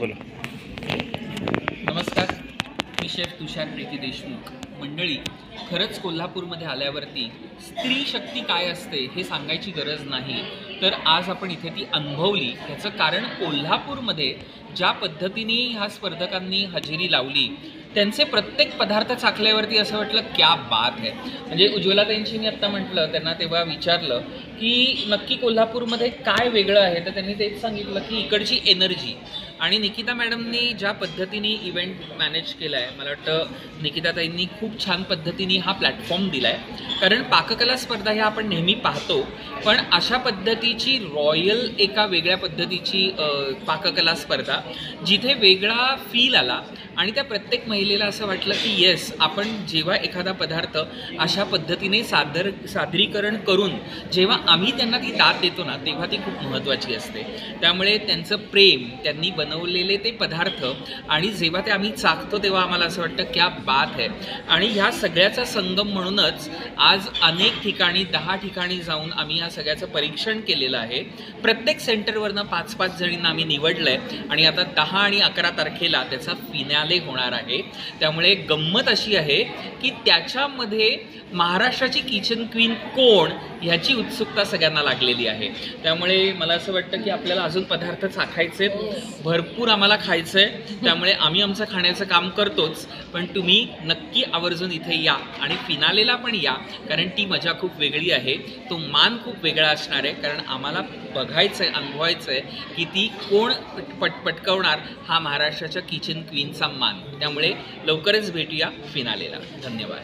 बोला. नमस्कार, मी शेफ तुषार प्रीती देशमुख. मंडळी, खरंच कोल्हापूरमध्ये आल्यावरती स्त्री शक्ती काय असते हे सांगायची गरज नाही, तर आज आपण इथे ती अनुभवली. याचं कारण कोल्हापूरमध्ये ज्या पद्धतीने ह्या स्पर्धकांनी हजेरी लावली, त्यांचे प्रत्येक पदार्थ चाखल्यावरती असं वाटलं क्या बात आहे. म्हणजे उज्ज्वलाताईंशी मी आत्ता म्हटलं, त्यांना तेव्हा विचारलं की नक्की कोल्हापूरमध्ये काय वेगळं आहे, तर त्यांनी तेच सांगितलं की इकडची एनर्जी. आणि निकिता मॅडमनी ज्या पद्धतीने इव्हेंट मॅनेज केला आहे, मला वाटतं निकिताताईंनी खूप छान पद्धतीने हा प्लॅटफॉर्म दिला आहे. कारण पाककला स्पर्धा ह्या आपण नेहमी पाहतो, पण अशा पद्धतीची रॉयल एका वेगळ्या पद्धतीची पाककला स्पर्धा, जिथे वेगळा फील आला आणि त्या प्रत्येक महिलेला असं वाटलं की येस, आपण जेव्हा एखादा पदार्थ अशा पद्धतीने सादरीकरण करून जेव्हा आम्ही त्यांना ती दाद देतो ना, तेव्हा ती खूप महत्त्वाची असते. त्यामुळे त्यांचं प्रेम, त्यांनी बनवलेले ते पदार्थ आणि जेव्हा ते आम्ही चाखतो तेव्हा आम्हाला असं वाटतं क्या बात आहे. आणि ह्या सगळ्याचा संगम म्हणूनच आज अनेक ठिकाणी 10 ठिकाणी जाऊन आम्ही ह्या सगळ्याचं परीक्षण केलेलं आहे. प्रत्येक सेंटरवरनं 5-5 जणींना आम्ही निवडलं आहे आणि आता 10 आणि 11 तारखेला त्याचा फिनाले होणार आहे. त्यामुळे गंमत अशी आहे की त्याच्यामध्ये महाराष्ट्राची किचन क्वीन कोण ह्याची उत्सुकता सगळ्यांना लागलेली आहे. त्यामुळे मला असं वाटतं की आपल्याला अजून पदार्थ चाखायचे, भरपूर आम्हाला खायचं आहे. त्यामुळे आम्ही आमचं खाण्याचं काम करतोच, पण तुम्ही नक्की आवर्जून इथे या आणि फिनालेला पण या, कारण ती मजा खूप वेगळी आहे. तो मान खूप वेगळा असणार आहे, कारण आम्हाला बघायचं आहे, अनुभवायचं आहे की ती कोण पटकवणार हा महाराष्ट्राच्या किचन क्वीनचा मान. त्यामुळे लवकरच भेटूया फिनालेला. धन्यवाद.